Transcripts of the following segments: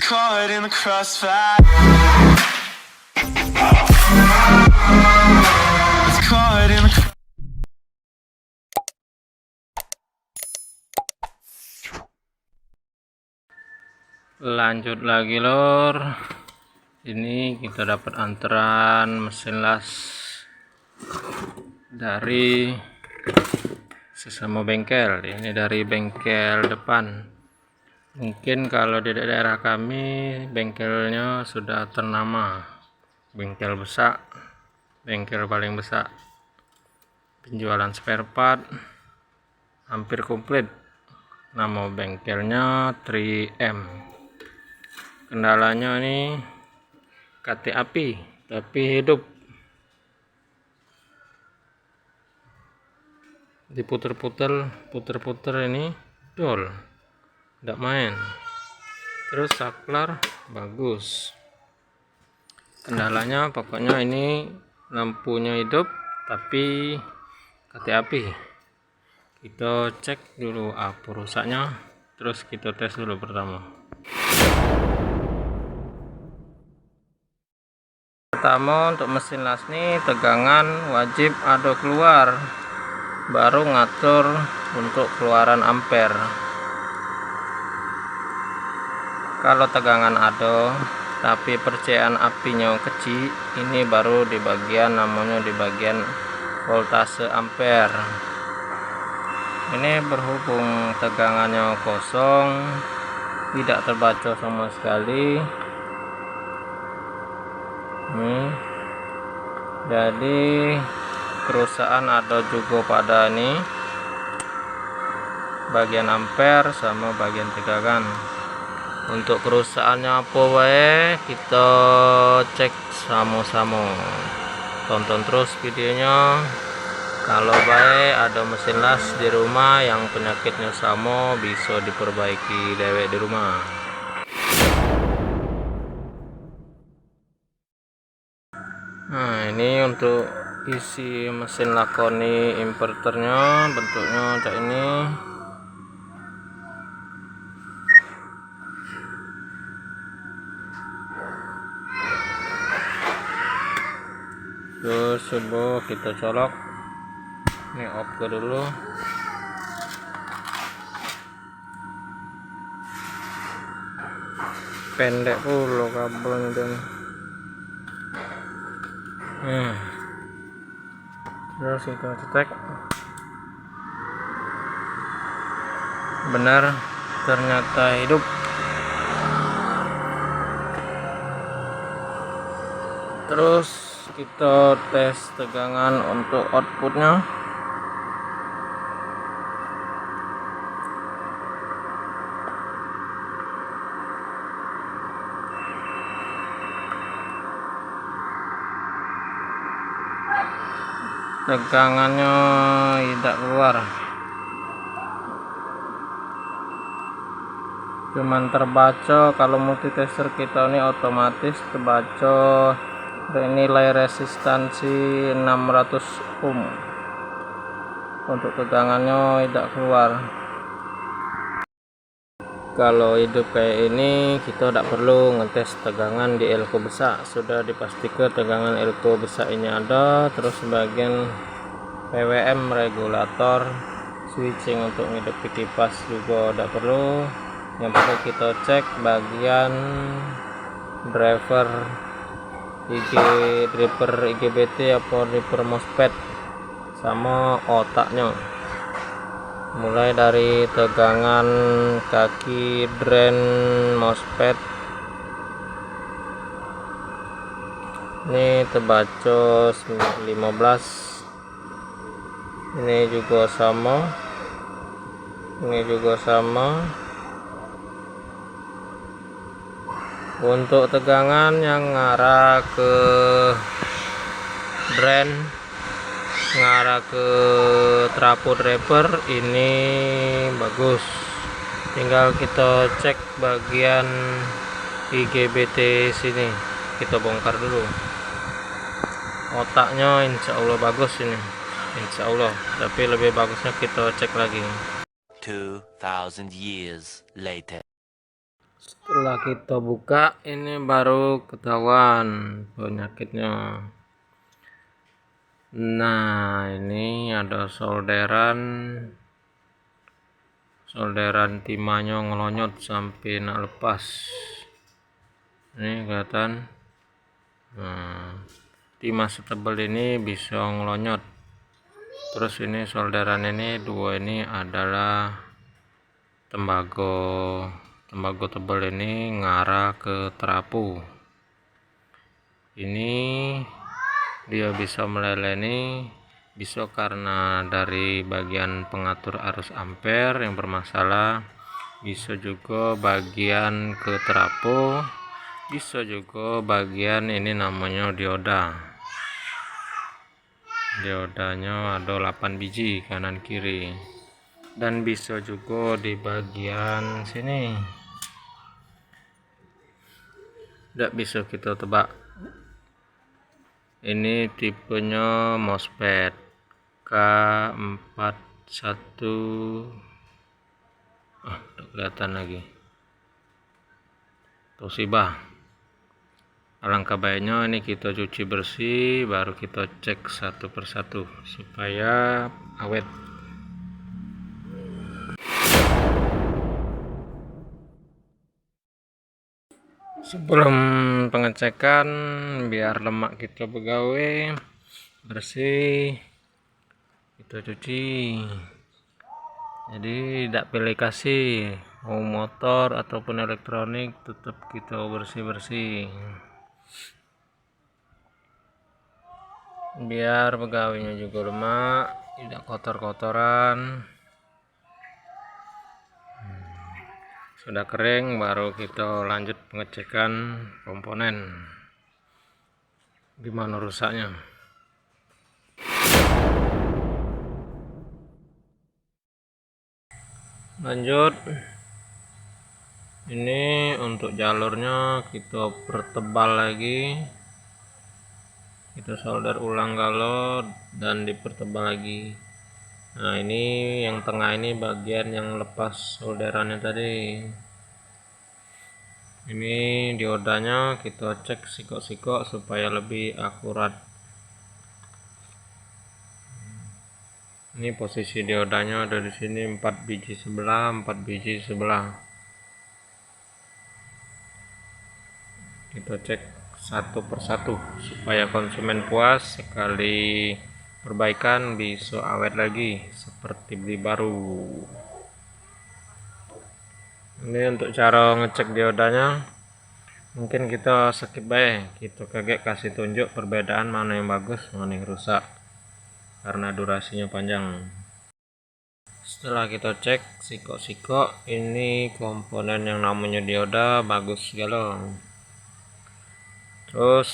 caught in the crossfire. Was caught in the Lanjut lagi lor, ini kita dapat antrean mesin las dari sesama bengkel. Ini dari bengkel depan. Mungkin kalau di daerah kami bengkelnya sudah ternama, bengkel besar, bengkel paling besar, penjualan spare part hampir komplit. Nama bengkelnya 3M. Kendalanya ini kate api tapi hidup, diputer-puter ini dol, tidak main. Terus saklar bagus. Kendalanya pokoknya ini lampunya hidup tapi kate api. Kita cek dulu apa rusaknya, terus kita tes dulu pertama. Pertama untuk mesin las nih tegangan wajib ada keluar, baru ngatur untuk keluaran ampere. Kalau tegangan ada tapi percikan apinya kecil, ini baru di bagian namanya di bagian voltase ampere. Ini berhubung tegangannya kosong, tidak terbaca sama sekali. Jadi kerusakan ada juga pada ini bagian ampere sama bagian tegangan. Untuk kerusakannya apa wae kita cek sama-sama, tonton terus videonya. Kalau baik ada mesin las di rumah yang penyakitnya sama, bisa diperbaiki dewek di rumah. Nah, ini untuk isi mesin lakoni inverternya, bentuknya kayak ini. Terus coba kita colok. Ini off dulu. Pendek pula kabelnya dan. Terus kita cek. Benar, ternyata hidup. Terus kita tes tegangan untuk outputnya. Tegangannya tidak keluar, cuman terbaca. Kalau multitester kita ini otomatis terbaca nilai resistansi 600 ohm. Untuk tegangannya tidak keluar. Kalau hidup kayak ini kita tidak perlu ngetes tegangan di elko besar, sudah dipastikan tegangan elko besar ini ada. Terus bagian PWM regulator switching untuk ngidupi kipas juga tidak perlu. Yang perlu kita cek bagian driver IGBT apa driver MOSFET sama otaknya. Mulai dari tegangan kaki drain MOSFET ini terbaca 15, ini juga sama, ini juga sama. Untuk tegangan yang ngarah ke drain, ngarah ke trafo driver ini bagus. Tinggal kita cek bagian IGBT sini, kita bongkar dulu. Otaknya insya Allah bagus ini, insya Allah. Tapi lebih bagusnya kita cek lagi. 2000 years later. Setelah kita buka, ini baru ketahuan penyakitnya. Nah, ini ada solderan timahnya ngelonyot sampai nak lepas. Ini kelihatan. Nah, timah setebal ini bisa ngelonyot. Terus ini solderan ini dua ini adalah tembaga tebal ini ngarah ke terapu. Ini dia bisa meleleh, bisa karena dari bagian pengatur arus ampere yang bermasalah, bisa juga bagian ke terapu, bisa juga bagian ini namanya diodanya ada 8 biji kanan kiri, dan bisa juga di bagian sini. Tidak bisa kita tebak. Ini tipenya MOSFET K41. Tidak kelihatan lagi. Toshiba. Alangkah baiknya ini kita cuci bersih, baru kita cek satu persatu supaya awet. Sebelum pengecekan, biar lemak kita begawe bersih, kita cuci. Jadi tidak pilih kasih, mau motor ataupun elektronik tetap kita bersih biar pegawainya juga lemak, tidak kotor-kotoran. Sudah kering, baru kita lanjut pengecekan komponen gimana rusaknya. Lanjut, ini untuk jalurnya kita pertebal lagi, kita solder ulang galau dan dipertebal lagi. Nah, ini yang tengah ini bagian yang lepas solderannya tadi. Ini diodanya kita cek sikok-sikok supaya lebih akurat. Ini posisi diodanya ada di sini, 4 biji sebelah, 4 biji sebelah. Kita cek satu persatu supaya konsumen puas, sekali perbaikan bisa awet lagi seperti beli baru. Ini untuk cara ngecek diodanya, mungkin kita skip baik, kita kaget kasih tunjuk perbedaan mana yang bagus mana yang rusak karena durasinya panjang. Setelah kita cek sikok-sikok, ini komponen yang namanya dioda bagus segala. Terus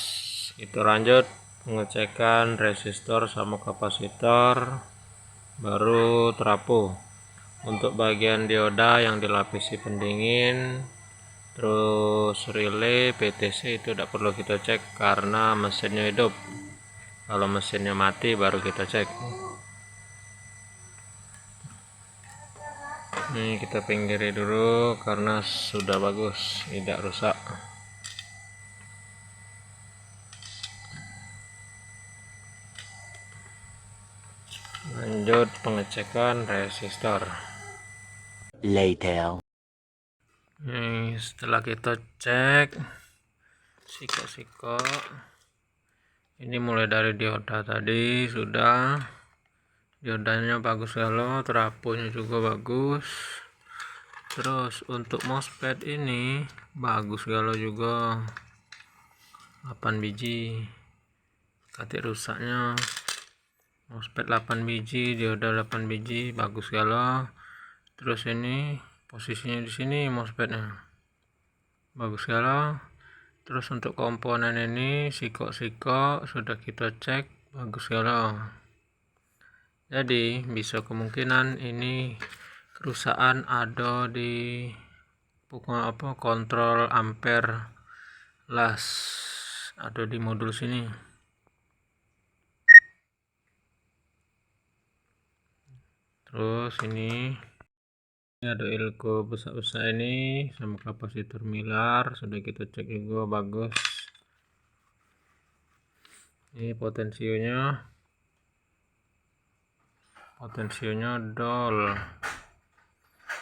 kita lanjut pengecekan resistor sama kapasitor, baru terapu. Untuk bagian dioda yang dilapisi pendingin, terus relay PTC itu tidak perlu kita cek karena mesinnya hidup. Kalau mesinnya mati baru kita cek. Ini kita pinggiri dulu karena sudah bagus, tidak rusak. Lanjut pengecekan resistor. Later. Nih, setelah kita cek sikok-sikok, ini mulai dari dioda tadi sudah, diodanya bagus kalau, terapunya juga bagus. Terus untuk MOSFET ini bagus kalau juga, 8 biji. Katik rusaknya MOSFET 8 biji, dioda 8 biji, bagus kalau. Terus ini posisinya di sini MOSFET-nya bagus kalau. Terus untuk komponen ini sikok-sikok sudah kita cek bagus kalau. Jadi bisa kemungkinan ini kerusakan ada di kontrol ampere las, ada di modul sini. Terus ini Ini ada elko besar-besar ini sama kapasitor milar, sudah kita cek juga bagus. Ini potensionya dol.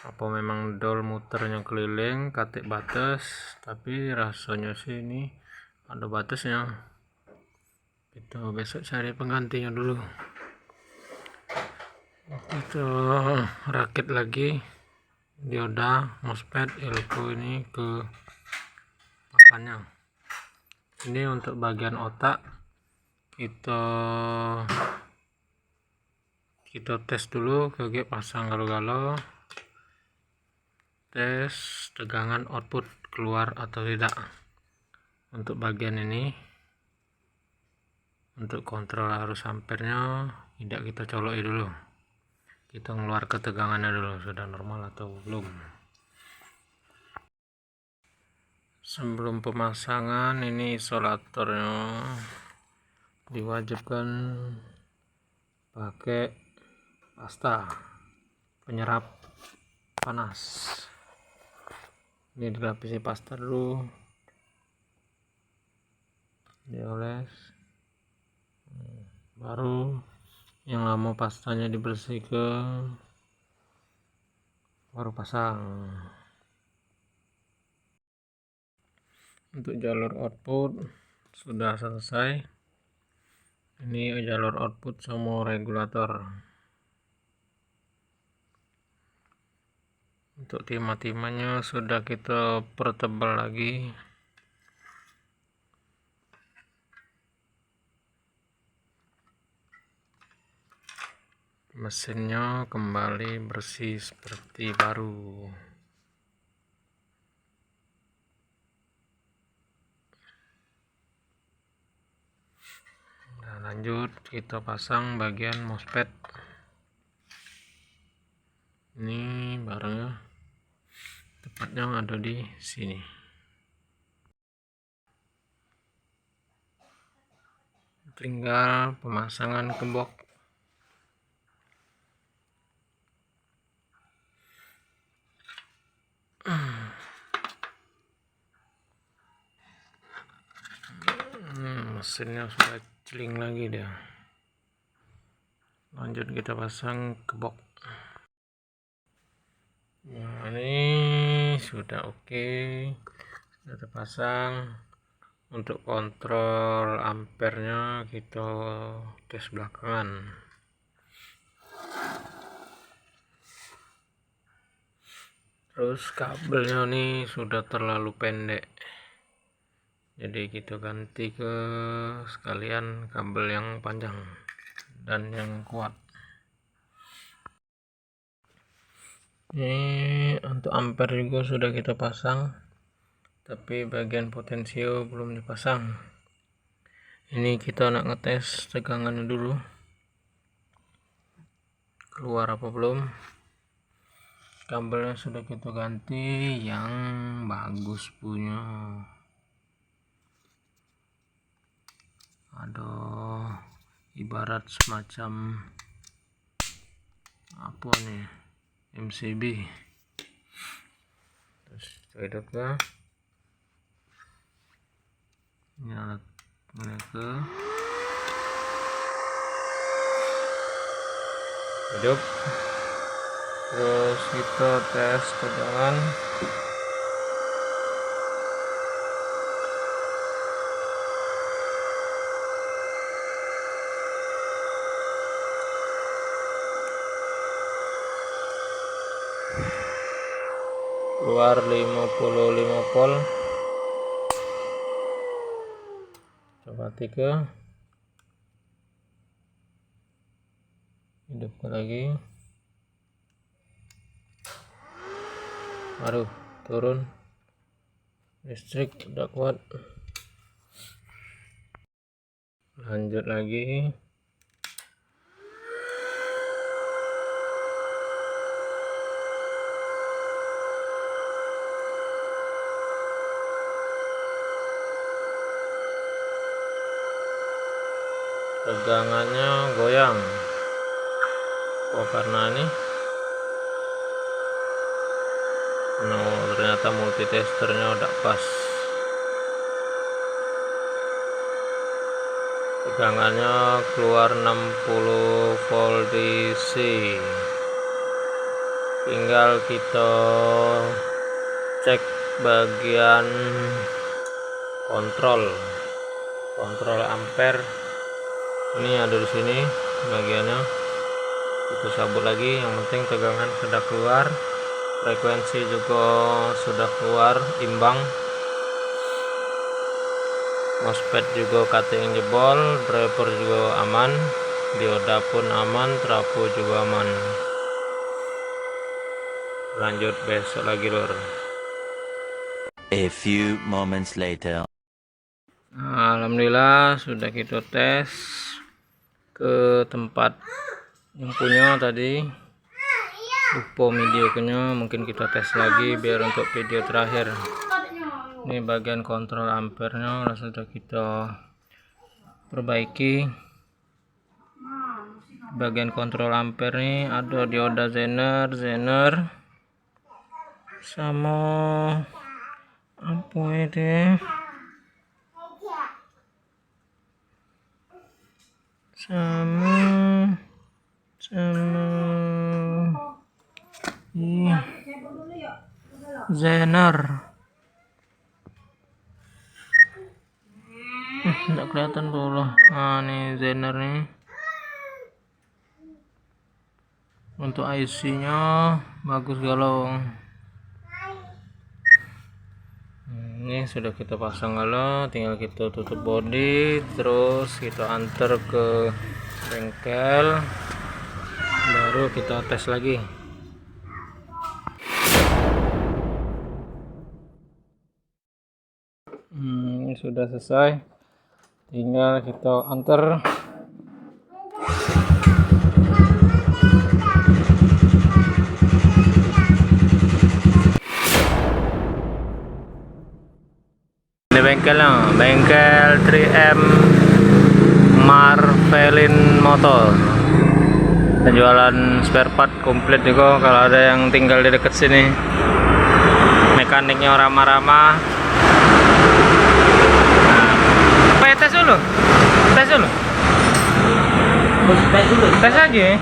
Apa memang dol muternya keliling katik batas, tapi rasanya sih ini ada batasnya. Kita besok cari penggantinya dulu. Kita rakit lagi dioda MOSFET elko ini ke papannya. Ini untuk bagian otak kita tes dulu ke pasang galau-galau, tes tegangan output keluar atau tidak. Untuk bagian ini, untuk kontrol arus ampernya tidak kita coloki dulu, kita ngeluar ke tegangannya dulu sudah normal atau belum. Sebelum pemasangan ini isolatornya diwajibkan pakai pasta penyerap panas. Ini dilapisi pasta dulu, dioles, baru yang lama pastanya dibersihkan, baru pasang. Untuk jalur output sudah selesai. Ini jalur output sama regulator. Untuk timah-timahnya sudah kita pertebal lagi. Mesinnya kembali bersih seperti baru. Nah, lanjut kita pasang bagian MOSFET. Ini barangnya tepatnya ada di sini. Tinggal pemasangan ke box. Mesinnya sudah celing lagi dia. Lanjut kita pasang ke box. Nah, ini sudah oke, sudah terpasang. Untuk kontrol ampernya kita tes belakangan. Terus kabelnya nih sudah terlalu pendek, jadi kita ganti ke sekalian kabel yang panjang dan yang kuat. Ini untuk ampere juga sudah kita pasang, tapi bagian potensio belum dipasang. Ini kita nak ngetes tegangannya dulu, keluar apa belum. Kabelnya sudah kita ganti yang bagus punya. Ada ibarat semacam apa nih, MCB. Terus hidupnya ini alat mereka hidup. Terus kita tes tegangan. Keluar 55 volt. Coba 3. Hidupkan lagi. Baru turun. Listrik udah kuat. Lanjut lagi. Tegangannya goyang. Oh, karena ini No, ternyata multitesternya udah pas. Tegangannya keluar 60 volt DC. Tinggal kita cek bagian kontrol ampere. Ini ada di sini bagiannya. Kita sabut lagi, yang penting tegangan sudah keluar, frekuensi juga sudah keluar imbang, MOSFET juga cutting jebol, driver juga aman, dioda pun aman, trafo juga aman. Lanjut besok lagi lor. A few moments later. Alhamdulillah sudah kita tes ke tempat yang punya tadi. Lupa videonya, mungkin kita tes lagi biar untuk video terakhir. Ini bagian kontrol ampernya sudah kita perbaiki. Bagian kontrol ampere nih ada dioda Zener sama apa itu, sama Zener. Tidak kelihatan dulu. Nah, nih Zener nih. Untuk IC nya bagus galau. Ini sudah kita pasang galau, tinggal kita tutup body, terus kita antar ke bengkel, baru kita tes lagi. Ini sudah selesai, tinggal kita antar. Bengkel 3M Marvelin Motor, jualan spare part komplit juga. Kalau ada yang tinggal di dekat sini, mekaniknya ramah-ramah. Apa ya, tes dulu tes aja.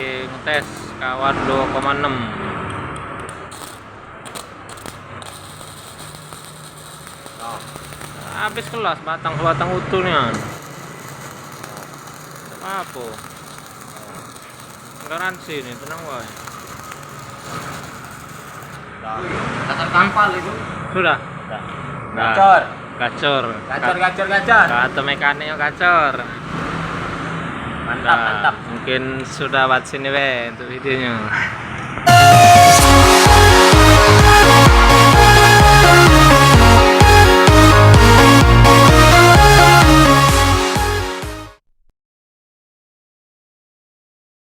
Ngetes kawat 2,6. Habis kelas batang utuhnya. Apa? Garansi nih, tenang woy. Dasar kampal itu. Sudah. Gacor. Kata mekaniknya gacor. Mantap. Mungkin sudah buat sini be untuk videonya.